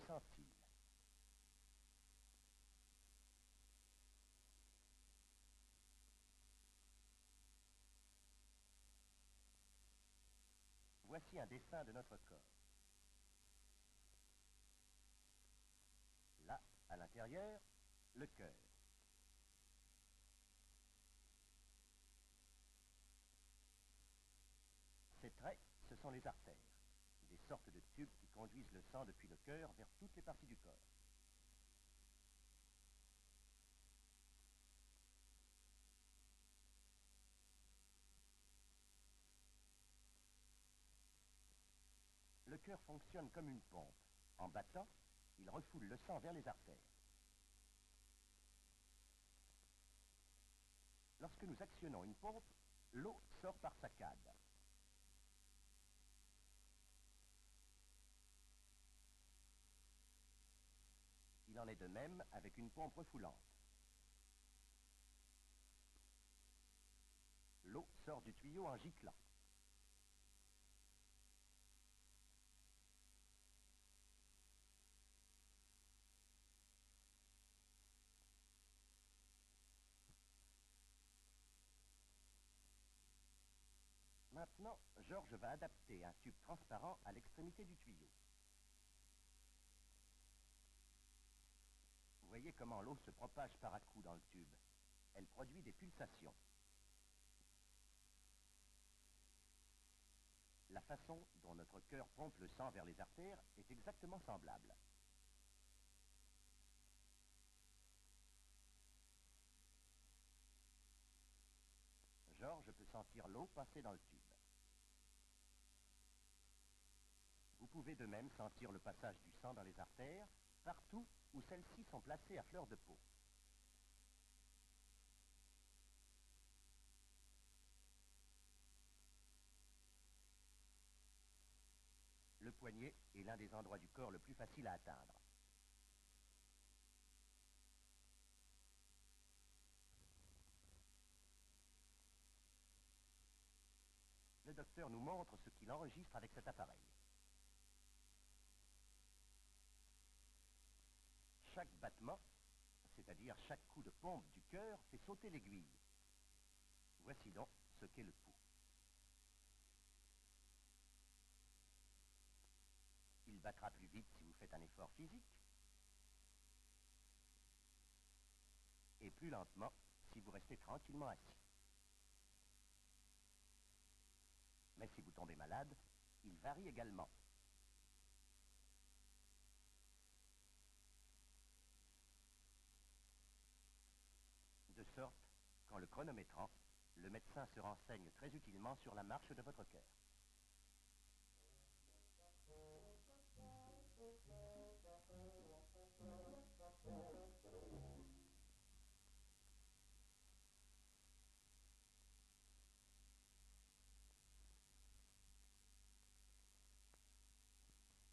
sent-il? Voici un dessin de notre corps. Là, à l'intérieur, le cœur. Ces traits, ce sont les artères, des sortes de tubes qui conduisent le sang depuis le cœur vers toutes les parties du corps. Le cœur fonctionne comme une pompe. En battant, il refoule le sang vers les artères. Lorsque nous actionnons une pompe, l'eau sort par saccades. Il en est de même avec une pompe refoulante. L'eau sort du tuyau en giclant. Maintenant, Georges va adapter un tube transparent à l'extrémité du tuyau. Vous voyez comment l'eau se propage par à-coups dans le tube. Elle produit des pulsations. La façon dont notre cœur pompe le sang vers les artères est exactement semblable. Georges peut sentir l'eau passer dans le tube. Vous pouvez de même sentir le passage du sang dans les artères, partout où celles-ci sont placées à fleur de peau. Le poignet est l'un des endroits du corps le plus facile à atteindre. Le docteur nous montre ce qu'il enregistre avec cet appareil. Chaque battement, c'est-à-dire chaque coup de pompe du cœur, fait sauter l'aiguille. Voici donc ce qu'est le pouls. Il battra plus vite si vous faites un effort physique, et plus lentement si vous restez tranquillement assis. Mais si vous tombez malade, il varie également. De sorte qu'en le chronométrant, le médecin se renseigne très utilement sur la marche de votre cœur.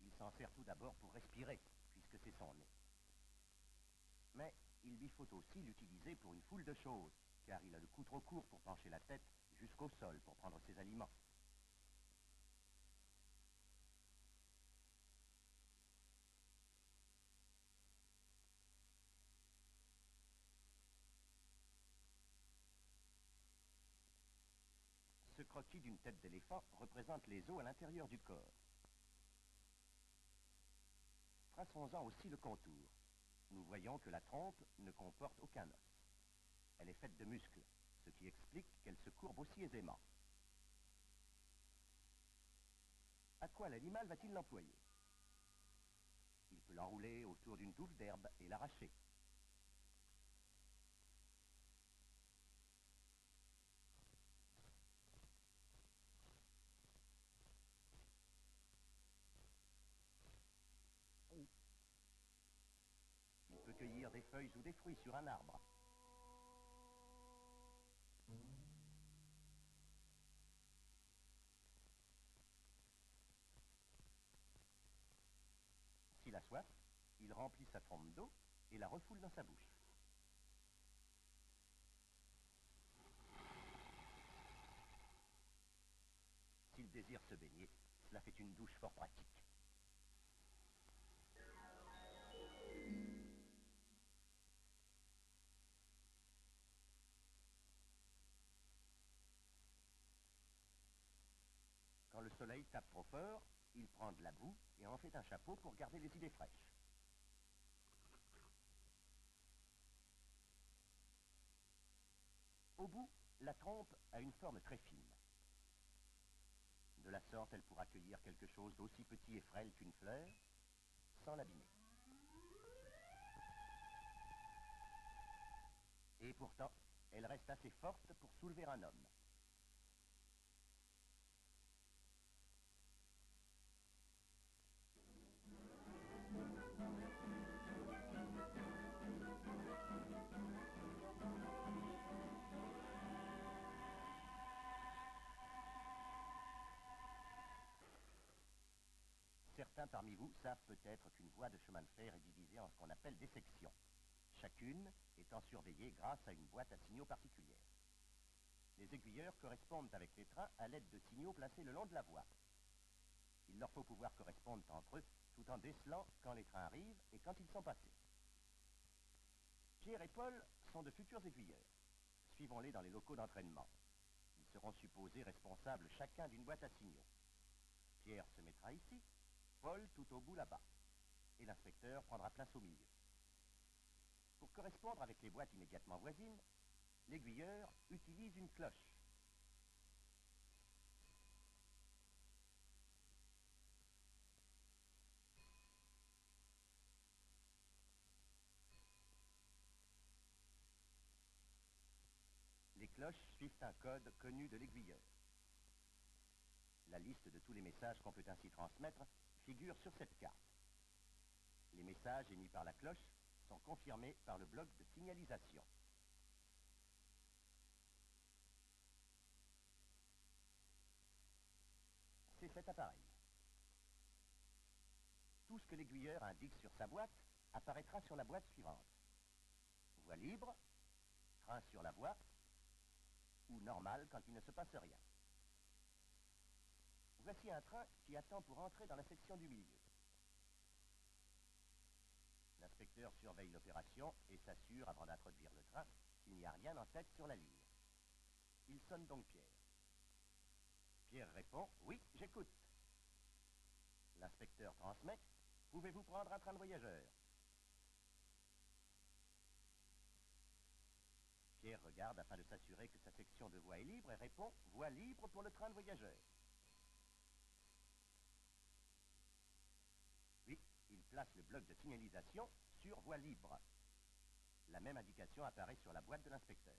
Il s'en sert tout d'abord pour respirer, puisque c'est son nez. Mais il lui faut aussi l'utiliser pour une foule de choses, car il a le cou trop court pour pencher la tête jusqu'au sol pour prendre ses aliments. Ce croquis d'une tête d'éléphant représente les os à l'intérieur du corps. Traçons-en aussi le contour. Nous voyons que la trompe ne comporte aucun os. Elle est faite de muscles, ce qui explique qu'elle se courbe aussi aisément. À quoi l'animal va-t-il l'employer? Il peut l'enrouler autour d'une touffe d'herbe et l'arracher. Il peut cueillir des feuilles ou des fruits sur un arbre. S'il a soif, il remplit sa trompe d'eau et la refoule dans sa bouche. S'il désire se baigner, cela fait une douche fort pratique. le soleil tape trop fort, il prend de la boue et en fait un chapeau pour garder les idées fraîches. Au bout, la trompe a une forme très fine. De la sorte, elle pourra cueillir quelque chose d'aussi petit et frêle qu'une fleur, sans l'abîmer. Et pourtant, elle reste assez forte pour soulever un homme. Certains parmi vous savent peut-être qu'une voie de chemin de fer est divisée en ce qu'on appelle des sections, chacune étant surveillée grâce à une boîte à signaux particulière. Les aiguilleurs correspondent avec les trains à l'aide de signaux placés le long de la voie. Il leur faut pouvoir correspondre entre eux tout en décelant quand les trains arrivent et quand ils sont passés. Pierre et Paul sont de futurs aiguilleurs. Suivons-les dans les locaux d'entraînement. Ils seront supposés responsables chacun d'une boîte à signaux. Pierre se mettra ici, Paul tout au bout là-bas, et l'inspecteur prendra place au milieu. Pour correspondre avec les boîtes immédiatement voisines, l'aiguilleur utilise une cloche. Les cloches suivent un code connu de l'aiguilleur. La liste de tous les messages qu'on peut ainsi transmettre figure sur cette carte. Les messages émis par la cloche sont confirmés par le bloc de signalisation. C'est cet appareil. Tout ce que l'aiguilleur indique sur sa boîte apparaîtra sur la boîte suivante. Voie libre, train sur la voie, ou normal quand il ne se passe rien. Voici un train qui attend pour entrer dans la section du milieu. L'inspecteur surveille l'opération et s'assure, avant d'introduire le train, qu'il n'y a rien en tête sur la ligne. Il sonne donc Pierre. Pierre répond « Oui, j'écoute ». L'inspecteur transmet « Pouvez-vous prendre un train de voyageurs ?» Pierre regarde afin de s'assurer que sa section de voie est libre et répond « Voie libre pour le train de voyageurs ». Puis, il place le bloc de signalisation sur voie libre. La même indication apparaît sur la boîte de l'inspecteur.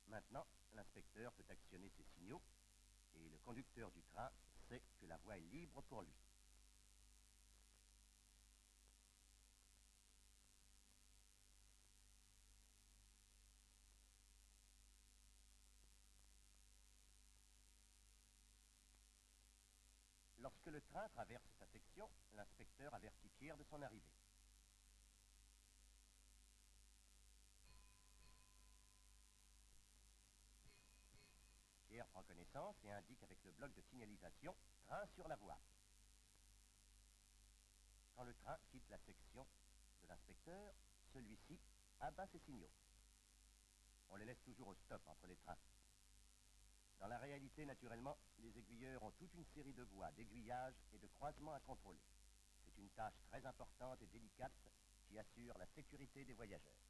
Maintenant, l'inspecteur peut actionner ses signaux et le conducteur du train sait que la voie est libre pour lui. Lorsque le train traverse sa section, l'inspecteur avertit Pierre de son arrivée. Pierre prend connaissance et indique avec le bloc de signalisation « Train sur la voie ». Quand le train quitte la section de l'inspecteur, celui-ci abat ses signaux. On les laisse toujours au stop entre les trains. Dans la réalité, naturellement, les aiguilleurs ont toute une série de voies, d'aiguillages et de croisements à contrôler. C'est une tâche très importante et délicate qui assure la sécurité des voyageurs.